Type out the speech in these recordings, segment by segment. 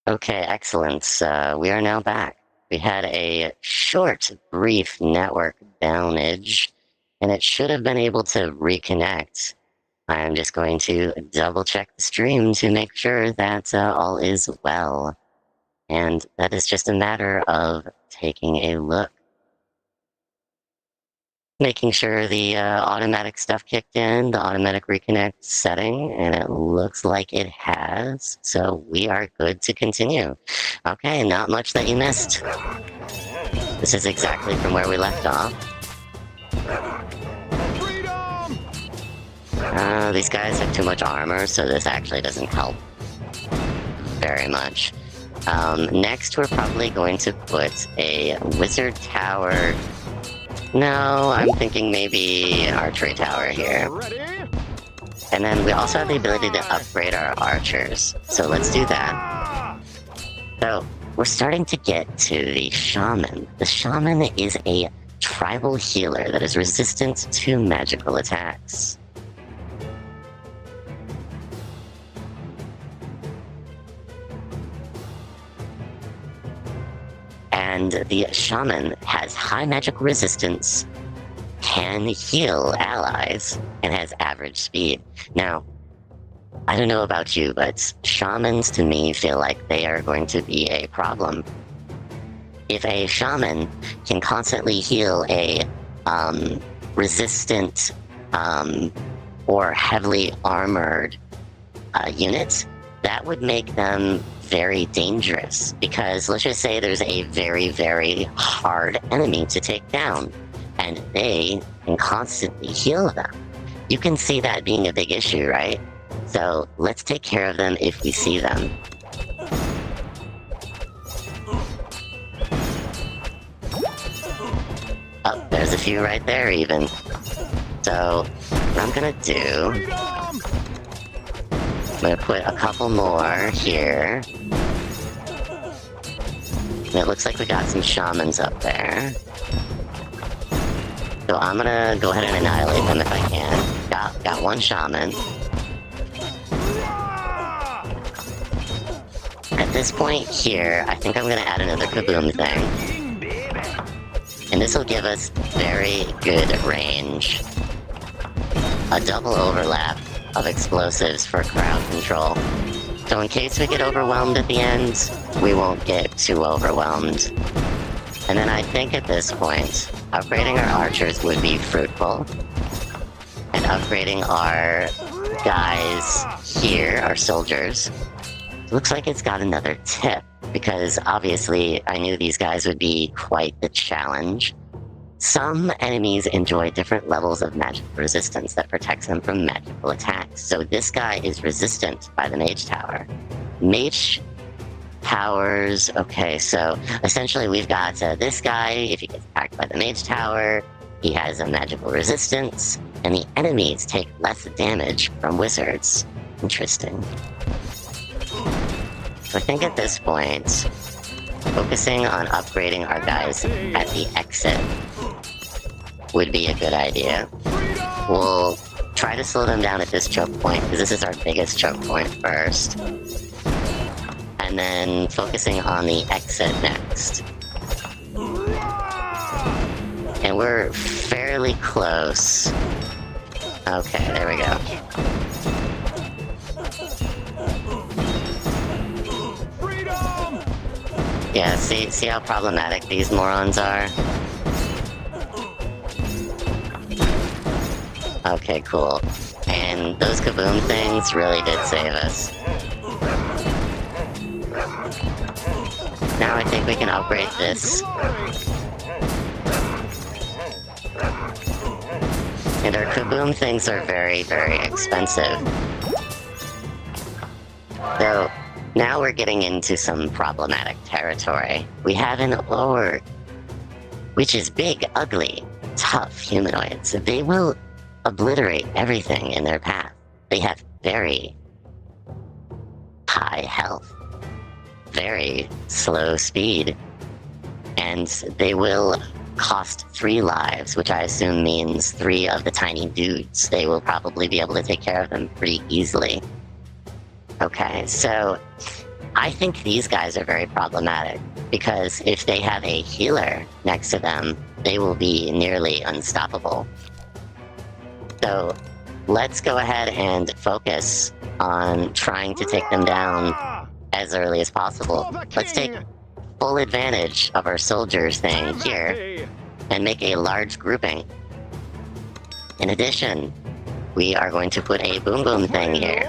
Okay, excellent. We are now back. We had a short, brief network downage, and it should have been able to reconnect. I'm just going to double check the stream to make sure that all is well. And that is just a matter of taking a look. Making sure the automatic stuff kicked in, the automatic reconnect setting, and it looks like it has. So we are good to continue. Okay, not much that you missed. This is exactly from where we left off. These guys have too much armor, so this actually doesn't help very much. Next, we're probably going to put a wizard tower. No, I'm thinking maybe an archery tower here. And then we also have the ability to upgrade our archers. So let's do that. So we're starting to get to the shaman. The shaman is a tribal healer that is resistant to magical attacks. And the shaman has high magic resistance, can heal allies, and has average speed. Now, I don't know about you, but shamans to me feel like they are going to be a problem. If a shaman can constantly heal a resistant or heavily armored unit, that would make them very dangerous, because let's just say there's a very, very hard enemy to take down, and they can constantly heal them. You can see that being a big issue, right? So let's take care of them if we see them. Oh, there's a few right there even. So what I'm gonna do, I'm gonna put a couple more here. And it looks like we got some shamans up there. So I'm gonna go ahead and annihilate them if I can. Got one shaman. At this point here, I think I'm gonna add another kaboom thing. And this will give us very good range. A double overlap of explosives for crowd control. So in case we get overwhelmed at the end, we won't get too overwhelmed. And then I think at this point, upgrading our archers would be fruitful. And upgrading our guys here, our soldiers, looks like it's got another tip, because obviously I knew these guys would be quite the challenge. Some enemies enjoy different levels of magical resistance that protects them from magical attacks. So this guy is resistant by the mage tower. Mage towers, okay, so essentially we've got this guy, if he gets attacked by the mage tower, he has a magical resistance, and the enemies take less damage from wizards. Interesting. So I think at this point, focusing on upgrading our guys at the exit would be a good idea. We'll try to slow them down at this choke point, because this is our biggest choke point first. And then focusing on the exit next. And we're fairly close. Okay, there we go. Yeah, see how problematic these morons are? Okay, cool. And those kaboom things really did save us. Now I think we can upgrade this. And our kaboom things are very, very expensive. So, now we're getting into some problematic territory. We have an orc, which is big, ugly, tough humanoids. They will obliterate everything in their path. They have very high health, very slow speed, and they will cost 3 lives, which I assume means 3 of the tiny dudes. They will probably be able to take care of them pretty easily. Okay, so I think these guys are very problematic, because if they have a healer next to them, they will be nearly unstoppable. So let's go ahead and focus on trying to take them down as early as possible. Let's take full advantage of our soldiers thing here and make a large grouping. In addition, we are going to put a boom boom thing here.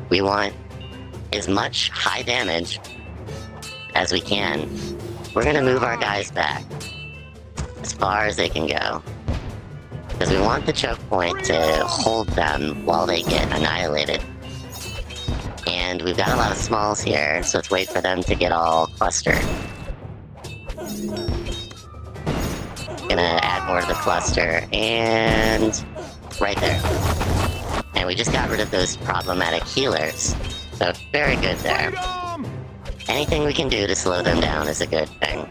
We want as much high damage as we can. We're gonna move our guys back as far as they can go, because we want the choke point to hold them while they get annihilated. And we've got a lot of smalls here, so let's wait for them to get all clustered. Gonna add more to the cluster, and right there. And we just got rid of those problematic healers, so very good there. Anything we can do to slow them down is a good thing,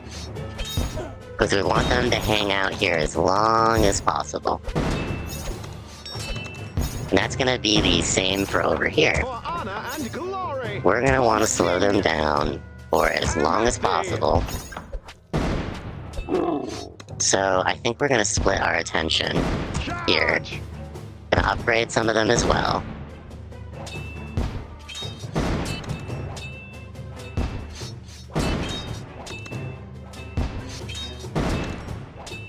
because we want them to hang out here as long as possible. And that's gonna be the same for over here. We're gonna want to slow them down for as long as possible. So I think we're gonna split our attention here. Gonna upgrade some of them as well.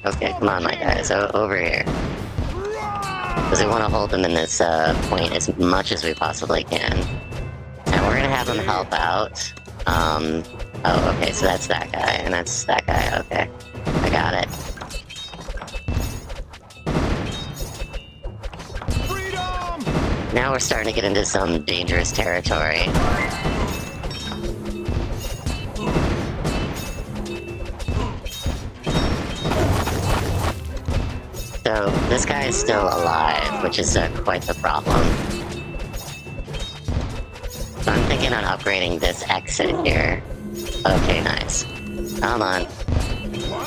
Okay, come on, my guys, over here. Because we want to hold them in this point as much as we possibly can. And we're gonna have them help out. Oh, okay, so that's that guy, and that's that guy, okay. I got it. Now we're starting to get into some dangerous territory. So, this guy is still alive, which is quite the problem. So I'm thinking on upgrading this exit here. Okay, nice. Come on.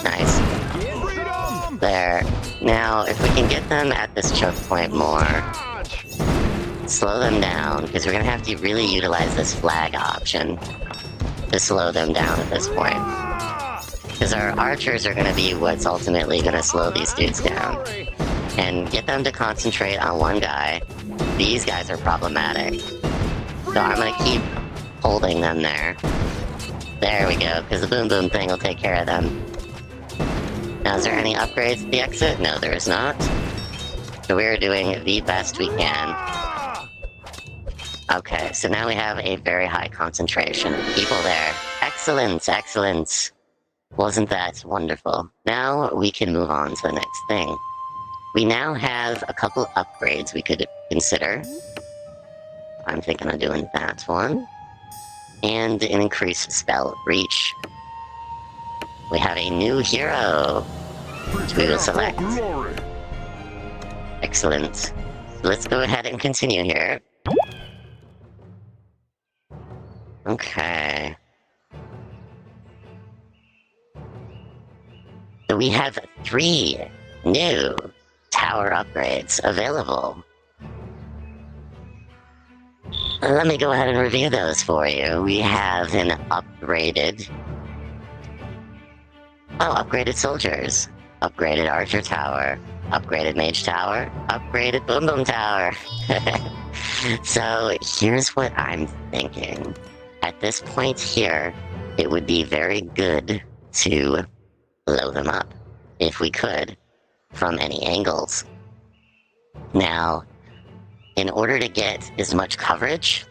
Nice. There. Now, if we can get them at this choke point more, slow them down, because we're going to have to really utilize this flag option to slow them down at this point. Because our archers are going to be what's ultimately going to slow these dudes down. And get them to concentrate on one guy. These guys are problematic. So I'm going to keep holding them there. There we go, because the boom boom thing will take care of them. Now, is there any upgrades at the exit? No, there is not. So we're doing the best we can. Okay, so now we have a very high concentration of people there. Excellent, excellent. Wasn't that wonderful? Now we can move on to the next thing. We now have a couple upgrades we could consider. I'm thinking of doing that one. And an increased spell reach. We have a new hero, which we will select. Excellent. Let's go ahead and continue here. Okay. So we have 3 new tower upgrades available. Let me go ahead and review those for you. We have an upgraded... upgraded soldiers. Upgraded archer tower. Upgraded mage tower. Upgraded boom boom tower. So here's what I'm thinking. At this point here, it would be very good to blow them up, if we could, from any angles. Now, in order to get as much coverage,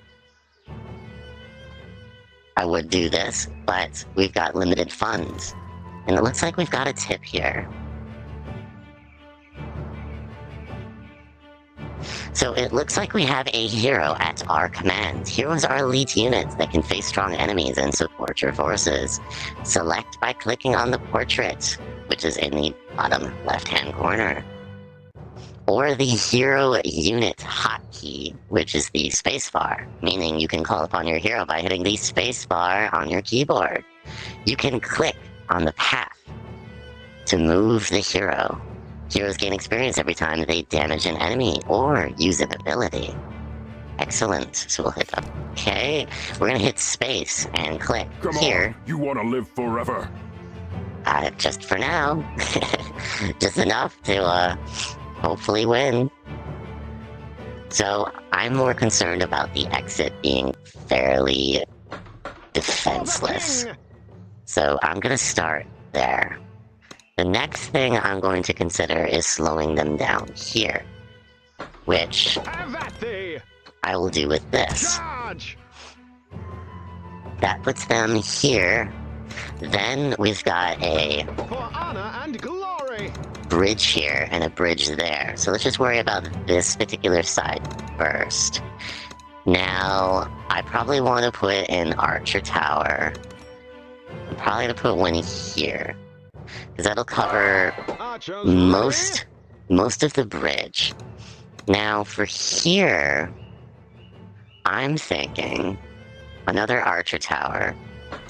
I would do this, but we've got limited funds. And it looks like we've got a tip here. So it looks like we have a hero at our command. Heroes are elite units that can face strong enemies and support your forces. Select by clicking on the portrait, which is in the bottom left-hand corner. Or the hero unit hotkey, which is the spacebar, meaning you can call upon your hero by hitting the spacebar on your keyboard. You can click on the path to move the hero. Heroes gain experience every time they damage an enemy or use an ability. Excellent. So we'll hit up. Okay, we're gonna hit space and click Come here. on, you want to live forever? Just for now. Just enough to, hopefully win. So, I'm more concerned about the exit being fairly defenseless. So, I'm gonna start there. The next thing I'm going to consider is slowing them down here, which I will do with this. That puts them here. Then we've got a bridge here and a bridge there. So let's just worry about this particular side first. Now, I probably want to put an archer tower. I'm probably going to put one here, because that'll cover most of the bridge. Now, for here, I'm thinking another archer tower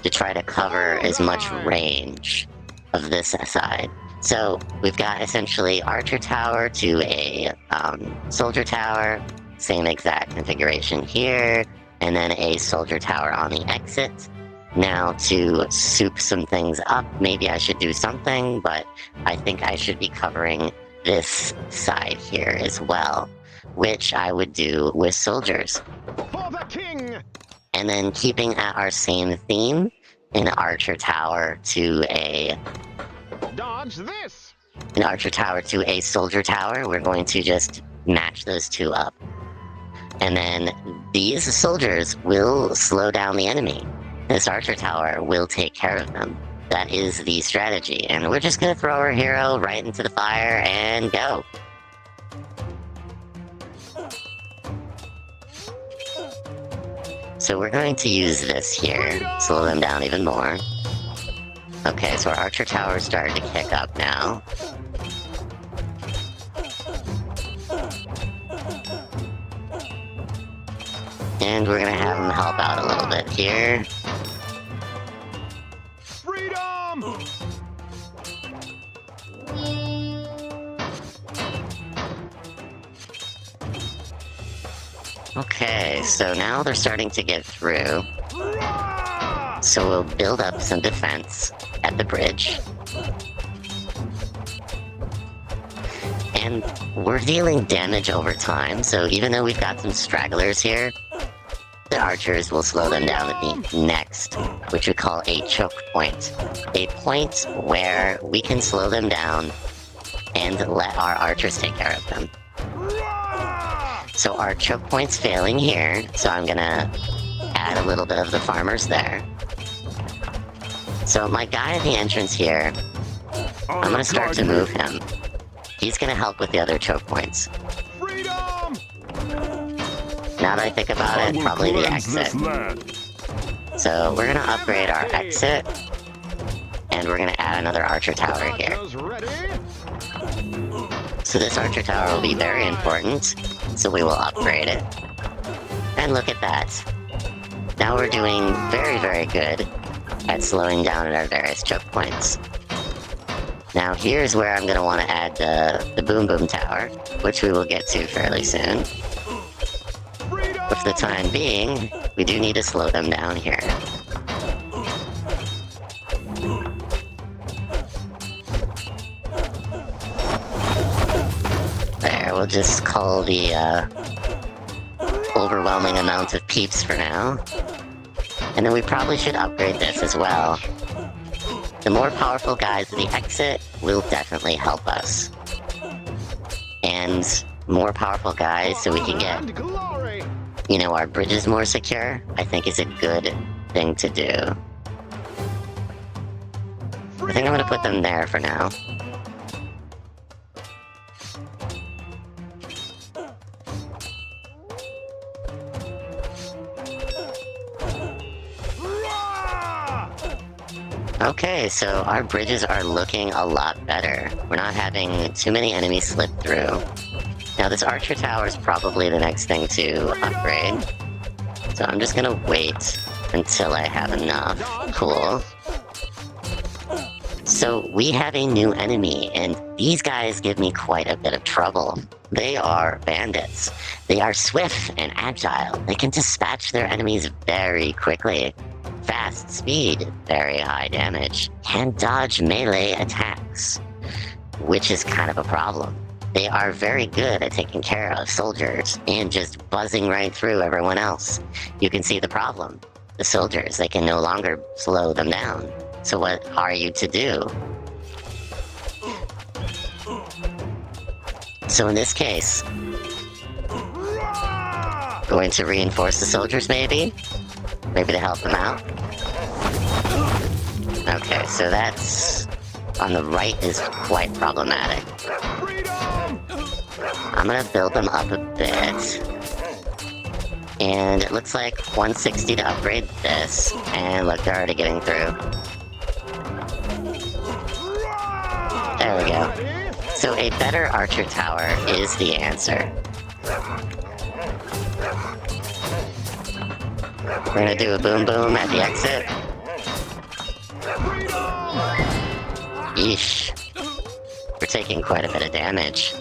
to try to cover as much range of this side. So we've got essentially archer tower to a soldier tower, same exact configuration here, and then a soldier tower on the exit. Now, to soup some things up, maybe I should do something, but I think I should be covering this side here as well, which I would do with soldiers. For the king! And then keeping at our same theme, an archer tower to a... Dodge this! An archer tower to a soldier tower. We're going to just match those two up. And then these soldiers will slow down the enemy. This archer tower will take care of them. That is the strategy. And we're just going to throw our hero right into the fire and go. So we're going to use this here, slow them down even more. Okay, so our archer tower is starting to kick up now. And we're gonna have them help out a little bit here. Freedom! Okay, so now they're starting to get through. So we'll build up some defense at the bridge. And we're dealing damage over time, so even though we've got some stragglers here, the archers will slow them down at the next, which we call a choke point. A point where we can slow them down and let our archers take care of them. So our choke point's failing here, so I'm gonna add a little bit of the farmers there. So my guy at the entrance here, I'm gonna start to move him. He's gonna help with the other choke points. Freedom! Now that I think about it, probably the exit. So we're gonna upgrade our exit, and we're gonna add another archer tower here. So this archer tower will be very important, so we will upgrade it. And look at that. Now we're doing very, very good at slowing down at our various choke points. Now here's where I'm going to want to add the Boom Boom Tower, which we will get to fairly soon. But for the time being, we do need to slow them down here. There, we'll just call the overwhelming amount of peeps for now. And then we probably should upgrade this as well. The more powerful guys at the exit will definitely help us. And more powerful guys so we can get, you know, our bridges more secure, I think is a good thing to do. I think I'm gonna put them there for now. Okay, so our bridges are looking a lot better. We're not having too many enemies slip through. Now this archer tower is probably the next thing to upgrade. So I'm just gonna wait until I have enough. Cool. So we have a new enemy, and these guys give me quite a bit of trouble. They are bandits. They are swift and agile. They can dispatch their enemies very quickly. Fast speed, very high damage, and dodge melee attacks, which is kind of a problem. They are very good at taking care of soldiers and just buzzing right through everyone else. You can see the problem. The soldiers, they can no longer slow them down. So what are you to do? So in this case, going to reinforce the soldiers maybe? Maybe to help them out? Okay, so that's... on the right is quite problematic. I'm gonna build them up a bit. And it looks like 160 to upgrade this. And look, they're already getting through. There we go. So a better archer tower is the answer. We're gonna do a boom boom at the exit. Yeesh. We're taking quite a bit of damage.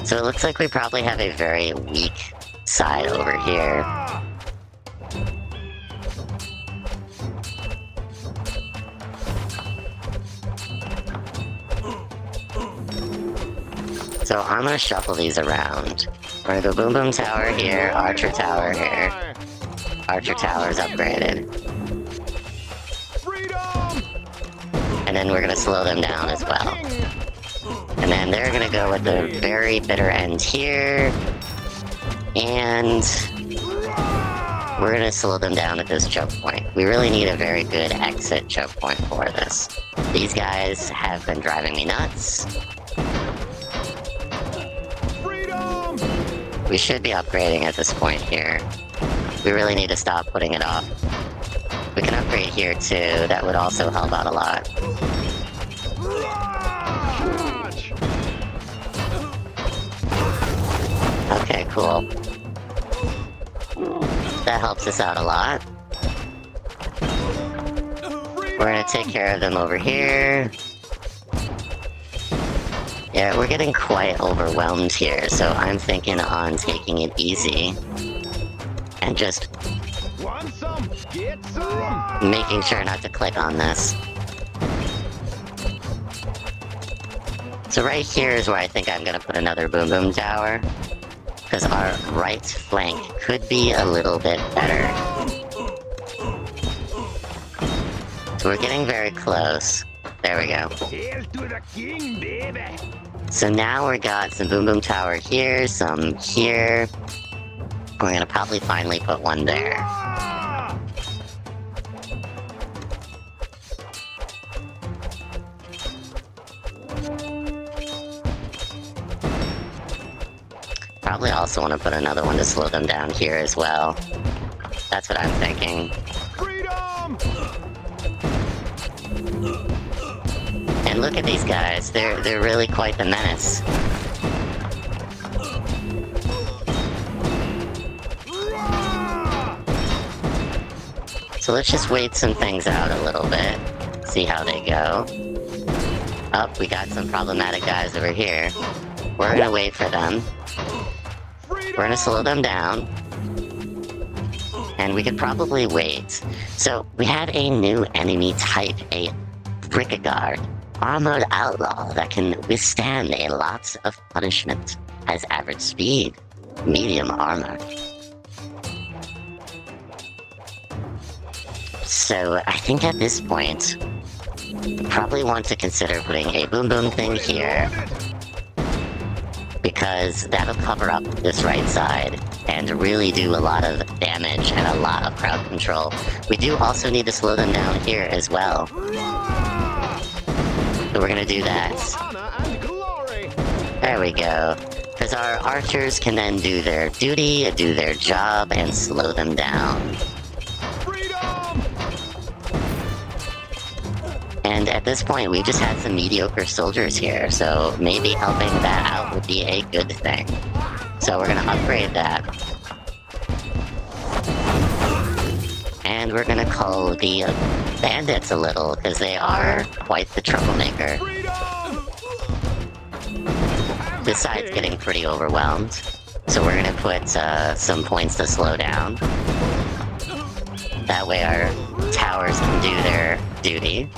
So it looks like we probably have a very weak side over here. So I'm gonna shuffle these around. We're gonna go boom boom tower here, archer tower here. Archer tower's upgraded. And then we're gonna slow them down as well. And then they're gonna go with the very bitter end here. And we're gonna slow them down at this choke point. We really need a very good exit choke point for this. These guys have been driving me nuts. We should be upgrading at this point here. We really need to stop putting it off. We can upgrade here too, that would also help out a lot. Okay, cool. That helps us out a lot. We're gonna take care of them over here. Yeah, we're getting quite overwhelmed here, so I'm thinking on taking it easy. And just making sure not to click on this. So right here is where I think I'm gonna put another boom boom tower. Because our right flank could be a little bit better. So we're getting very close. There we go. Hail to the king, baby! So now we got some boom boom tower here, some here. We're gonna probably finally put one there. Probably also want to put another one to slow them down here as well. That's what I'm thinking. Freedom! And look at these guys, they're really quite the menace. So let's just wait some things out a little bit, see how they go. Oh, we got some problematic guys over here. We're gonna wait for them. We're gonna slow them down. And we could probably wait. So we have a new enemy type, a Brickguard. Armored outlaw that can withstand a lot of punishment. Has average speed, medium armor. So I think at this point, you probably want to consider putting a boom boom thing here. Because that'll cover up this right side and really do a lot of damage and a lot of crowd control. We do also need to slow them down here as well. So we're gonna do that. There we go. Because our archers can then do their duty, do their job, and slow them down. And at this point, we just had some mediocre soldiers here, so maybe helping that out would be a good thing. So we're gonna upgrade that. And And we're gonna cull the bandits a little, because they are quite the troublemaker. Freedom! Besides getting pretty overwhelmed. So we're gonna put some points to slow down. That way our towers can do their duty.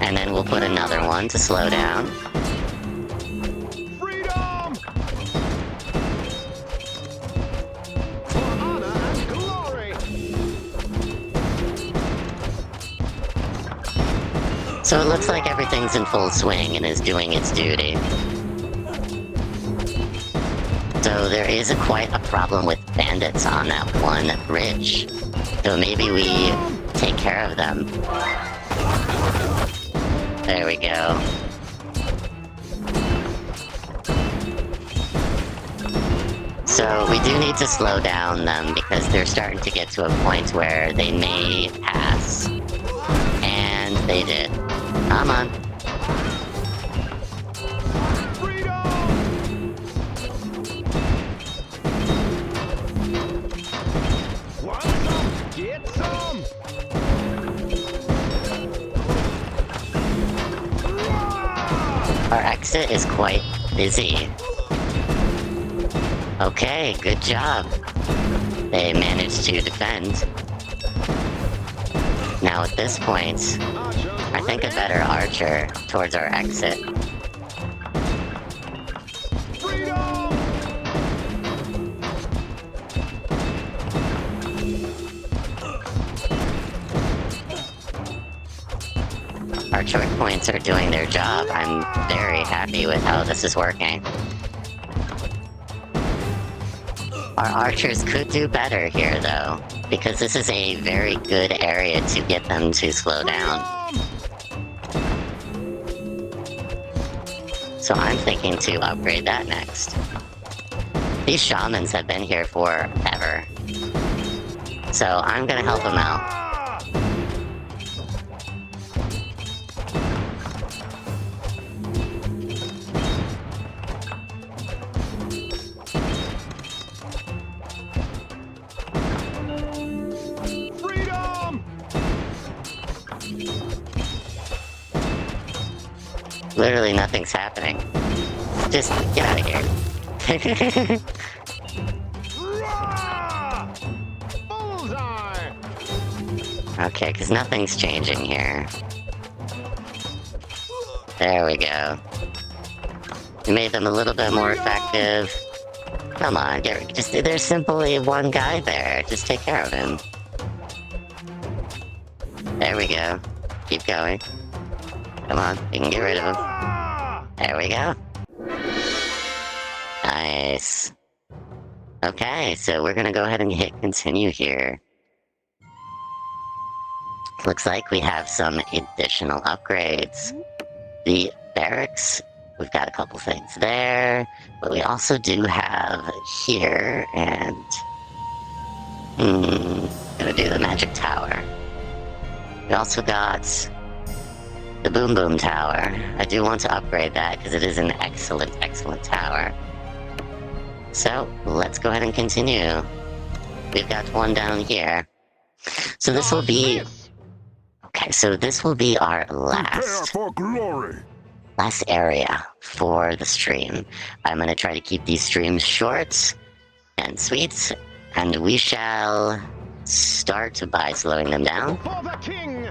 And then we'll put another one to slow down. Freedom! For honor and glory! So it looks like everything's in full swing and is doing its duty. So there is quite a problem with bandits on that one bridge. So maybe we take care of them. There we go. So we do need to slow down them because they're starting to get to a point where they may pass. And they did. Come on. Freedom! Want some? Get some! Rah! Our exit is quite busy. Okay, good job. They managed to defend. Now at this point, I think a better archer towards our exit. Freedom! Our choke points are doing their job. I'm very happy with how this is working. Our archers could do better here, though, because this is a very good area to get them to slow down. So I'm thinking to upgrade that next. These shamans have been here forever. So I'm gonna help them out. Ah! Freedom! Literally nothing's happening. Just get out of here. Rah! Bullseye! Okay, because nothing's changing here. There we go. We made them a little bit more effective. Come on, there's simply one guy there. Just take care of him. There we go. Keep going. Come on, you can get rid of him. Ah! There we go. Nice. Okay, so we're gonna go ahead and hit continue here. Looks like we have some additional upgrades. The barracks, we've got a couple things there, but we also do have here, and... gonna do the magic tower. We also got the Boom Boom Tower. I do want to upgrade that because it is an excellent, excellent tower. So, let's go ahead and continue. We've got one down here. So this will be... Okay, so this will be our Prepare last for glory! area for the stream. I'm going to try to keep these streams short and sweet, and we shall start by slowing them down, For the king!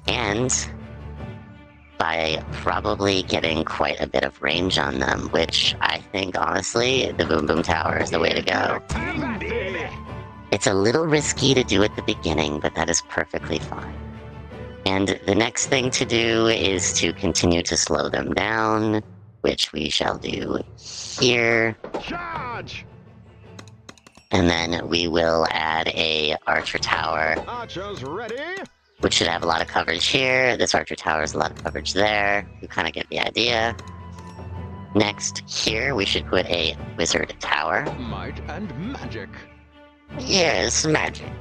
and by probably getting quite a bit of range on them, which I think, honestly, the Boom Boom Tower is the way to go. King, baby! It's a little risky to do at the beginning, but that is perfectly fine. And the next thing to do is to continue to slow them down, which we shall do here. Charge! And then we will add a archer tower, Archers ready? which should have a lot of coverage here. This archer tower has a lot of coverage there. You kind of get the idea. Next, here we should put a wizard tower. Might and magic. Yes, magic.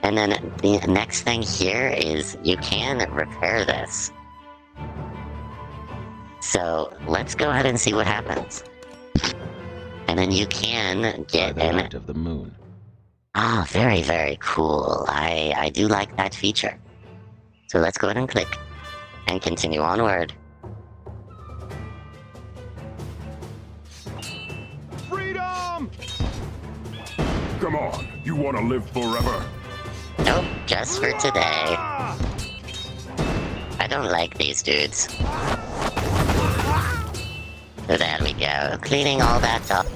And then the next thing here is you can repair this. So let's go ahead and see what happens. And then you can get By the an... light of the moon, Ah, very, very cool. I do like that feature. So let's go ahead and click and continue onward. Freedom! Come on, you want to live forever? Nope, just for today. Ah! I don't like these dudes. So there we go, cleaning all that up.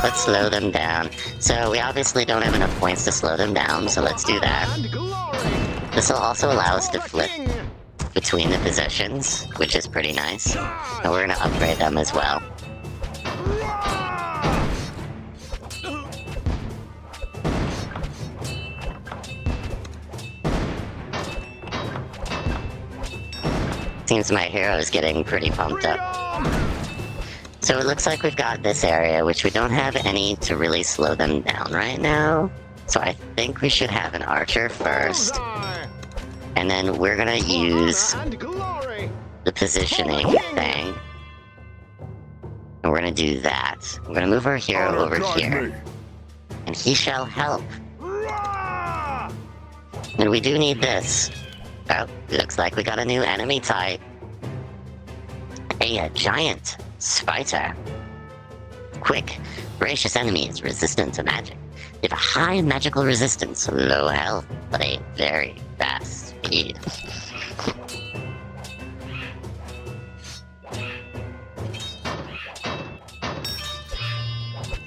Let's slow them down. So we obviously don't have enough points to slow them down, so let's do that. And glory! This will also allow us to For the flip king! between the positions, which is pretty nice. And we're gonna upgrade them as well. Ah! Seems my hero is getting pretty pumped up. Freedom! So it looks like we've got this area, which we don't have any to really slow them down right now. So I think we should have an archer first. Bullseye! And then we're gonna use Honor and glory! the positioning thing. And we're gonna do that. We're gonna move our hero Honor over guide here. me. And he shall help. Ah! And we do need this. Oh, looks like we got a new enemy type. A giant spider. Quick, voracious enemies resistant to magic. They have a high magical resistance, low health, but a very fast speed.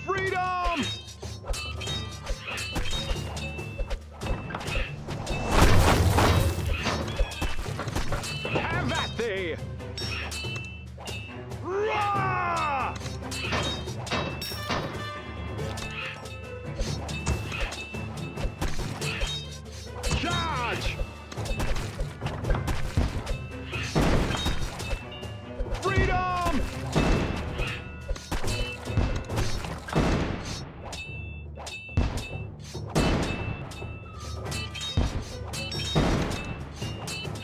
Freedom! Have at thee! Rah! Charge! Freedom!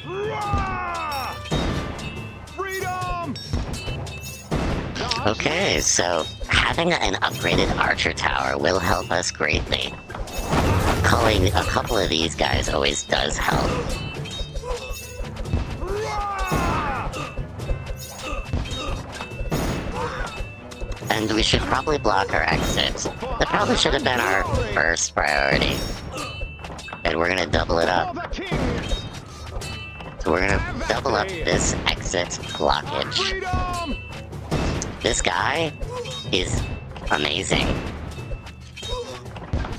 Rah! Freedom! Dodge. Okay, so having an upgraded archer tower will help us greatly. Calling a couple of these guys always does help. Rah! And we should probably block our exit. That probably should have been our first priority. And we're gonna double it For up. the king! So we're gonna double up this exit blockage. Freedom! This guy is amazing.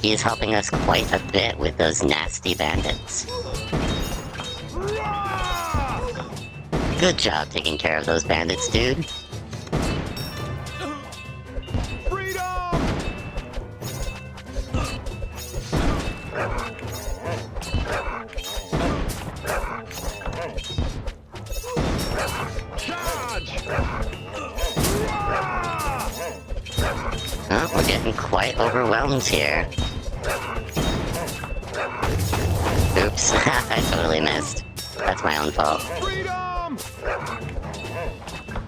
He is helping us quite a bit with those nasty bandits. Rah! Good job taking care of those bandits, dude. Freedom! Charge! Rah! Oh, we're getting quite overwhelmed here. Oops, I totally missed. That's my own fault. Freedom!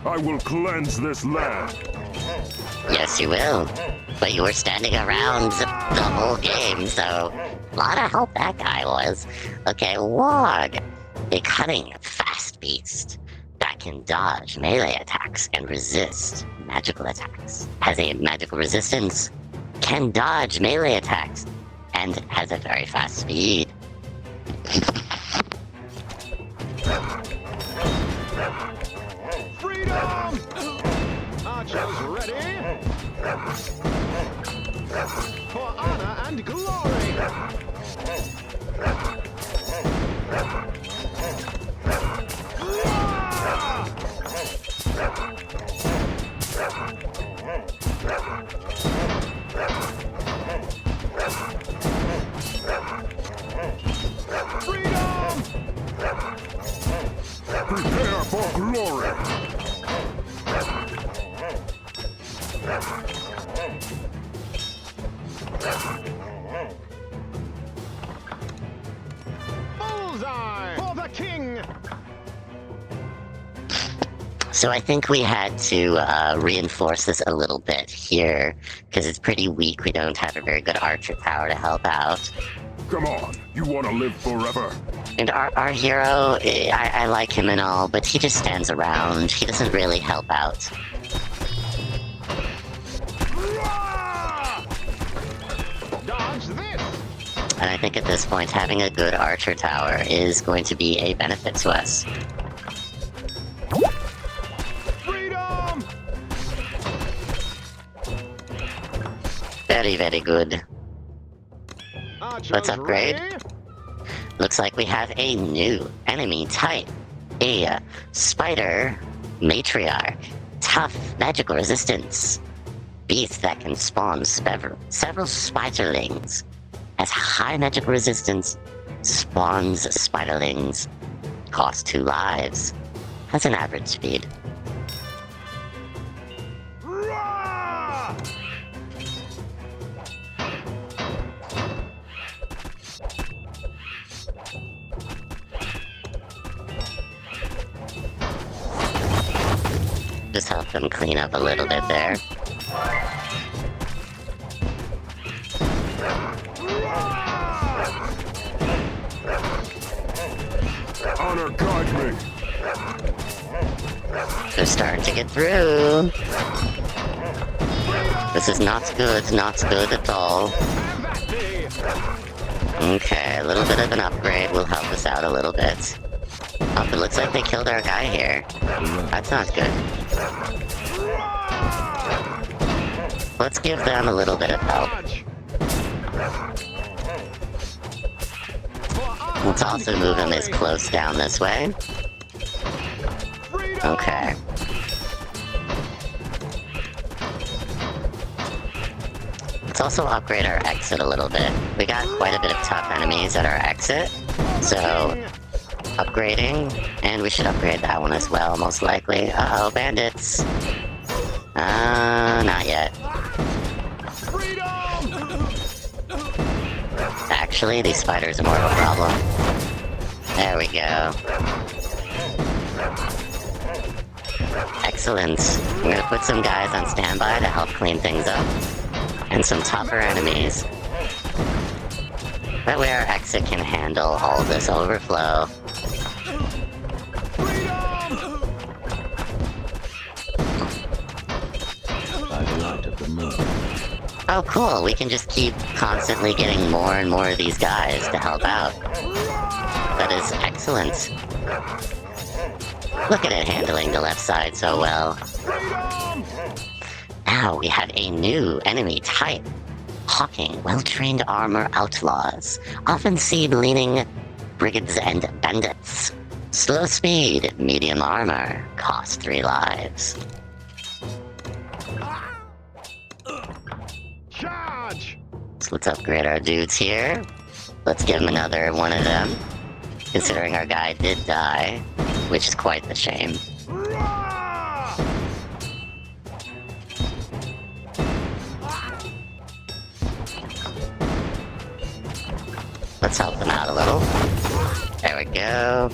I will cleanse this land. Yes, you will. But you were standing around the whole game, so a lot of help that guy was. Okay, Warg. A cunning, fast beast that can dodge melee attacks and resist magical attacks. Has a magical resistance, can dodge melee attacks, and has a very fast speed. Freedom! Archers ready? For honor and glory! Rah! Freedom! Prepare for glory. Bullseye! For the king! So I think we had to reinforce this a little bit here, because it's pretty weak. We don't have a very good archer tower to help out. Come on, you want to live forever? And our hero, I like him and all, but he just stands around. He doesn't really help out. Dodge this! And I think at this point, having a good archer tower is going to be a benefit to us. Freedom! Very, very good. Archers Let's upgrade. ready? Looks like we have a new enemy type. A spider matriarch. Tough magical resistance. Beast that can spawn several spiderlings. Has high magical resistance. Spawns spiderlings. Costs 2 lives. Has an average speed. Rah! Just help them clean up a little bit there. Honor guide me. They're starting to get through. This is not good at all. Have at me! Okay, a little bit of an upgrade will help us out a little bit. Oh, it looks like they killed our guy here. That's not good. Let's give them a little bit of help. Dodge! Let's also move him as close down this way. Freedom! Okay. Let's also upgrade our exit a little bit. We got quite a bit of tough enemies at our exit, so upgrading, and we should upgrade that one as well, most likely. Uh-oh, bandits. Not yet. Freedom! Actually, these spiders are more of a problem. There we go. Excellent. I'm gonna put some guys on standby to help clean things up. And some tougher enemies. That way our exit can handle all this overflow. Freedom! By the light of the moon. Oh cool, we can just keep constantly getting more and more of these guys to help out. That is excellent. Look at it handling the left side so well. Freedom! Now we have a new enemy type. Hawking, well-trained armor outlaws. Offensive-leaning brigands and bandits. Slow speed, medium armor. Cost 3 lives. Charge! So let's upgrade our dudes here. Let's give him another one of them. Considering our guy did die, which is quite the shame. Rah! Let's help them out a little. There we go.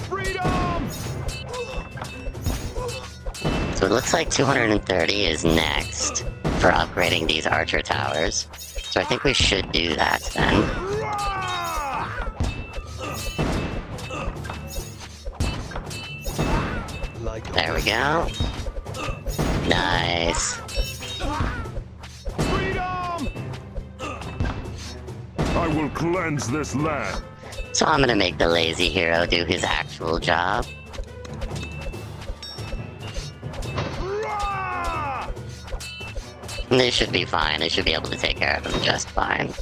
Freedom! So it looks like 230 is next for upgrading these archer towers. So I think we should do that then. Rah! There we go. Nice. Freedom! I will cleanse this land. So I'm gonna make the lazy hero do his actual job. Rah! And they should be fine. They should be able to take care of him just fine.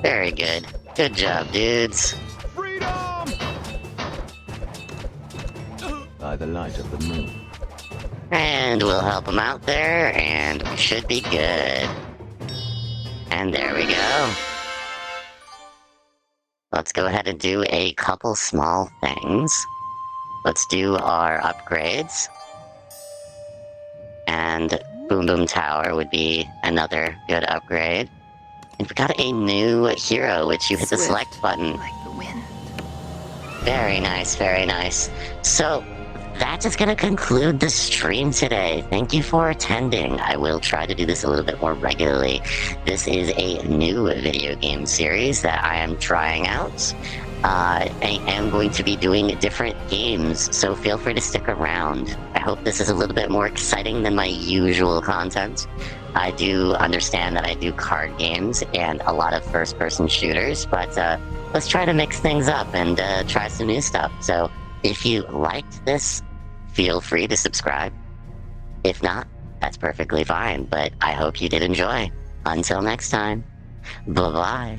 Very good. Good job, dudes. Freedom! By the light of the moon. And we'll help him out there, and we should be good. And there we go. Let's go ahead and do a couple small things. Let's do our upgrades. And Boom Boom Tower would be another good upgrade. And we got a new hero, which you hit the Swift select button. like the wind. Very nice, very nice. So, that is going to conclude the stream today. Thank you for attending. I will try to do this a little bit more regularly. This is a new video game series that I am trying out. I am going to be doing different games, so feel free to stick around. I hope this is a little bit more exciting than my usual content. I do understand that I do card games and a lot of first-person shooters, but let's try to mix things up and try some new stuff. So if you liked this, feel free to subscribe. If not, that's perfectly fine, but I hope you did enjoy. Until next time, bye-bye.